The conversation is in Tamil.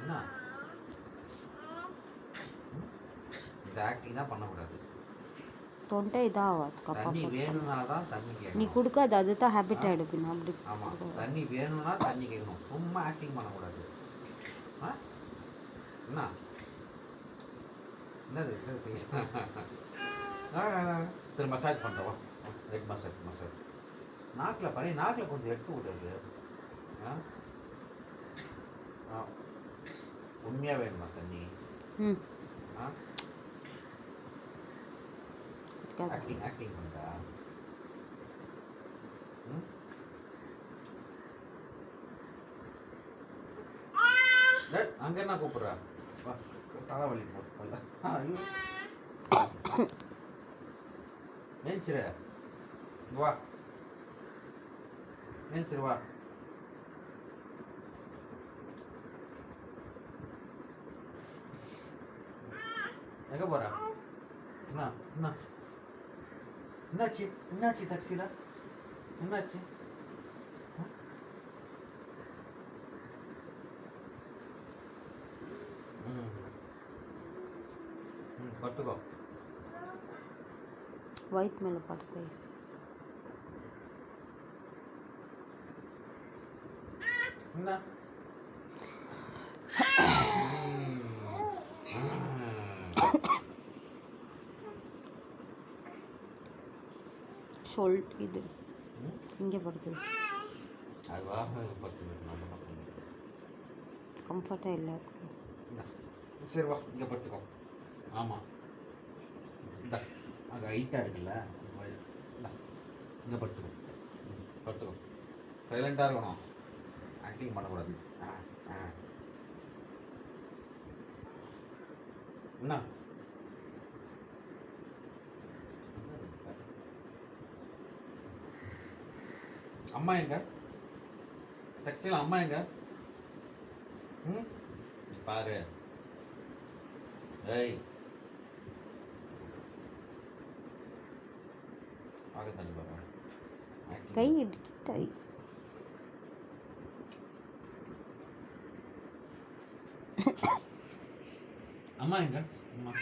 என்ன இந்த ஆக்டிங் தான் பண்ணக்கூடாது. தொண்டை இதாகாது தண்ணி வேணும்னா தான் தண்ணி கேட்கணும். நீ கொடுக்காது, அதுதான் ஹேபிட் ஆகிடுப்பின் அப்படி. ஆமாம், தண்ணி வேணும்னா தண்ணி கேட்கணும், சும்மா ஆக்டிங் பண்ணக்கூடாது. ஆ என்ன என்னது சரி மசாஜ் பண்ணுறவா, ஹெட் மசாஜ் நாக்கில் பண்ணி நாக்கில் கொஞ்சம் எடுத்து விடுறது. உண்மையாக வேணுமா தண்ணி? ஆக்டிங் பண்ணுறா. அங்கே என்ன கூப்பிட்றா? தலைவலி போட்டு ஏஞ்சிரு வா, ஏஞ்சிரு வா. எங்கே போகிறா? என்ன என்ன என்னாச்சு டாக்ஸியில் என்னாச்சு? பட்டுக்கோ, வயிற்று மேலே படுக்கோ. என்ன சொல் இது இங்கே படுக்குது. அதுவாக படுத்து கம்ஃபர்ட்டாக இல்லை. சரி வா, இங்கே படுத்துக்கோ. ஆமாம், இந்த அங்கே ஹைட்டாக இருக்குல்ல, இங்கே படுத்துக்கோ. படுத்துக்கோ, சைலண்ட்டாக இருக்கணும், ஆக்டிங் பண்ணக்கூடாது. என்ன அம்மா எங்க? டெக்ஸ்டைல் அம்மா எங்க? பாரு, ஏய் ஆக தண்ணி பாரு, கை எடுக்கிட்ட. அம்மா எங்க? அம்மா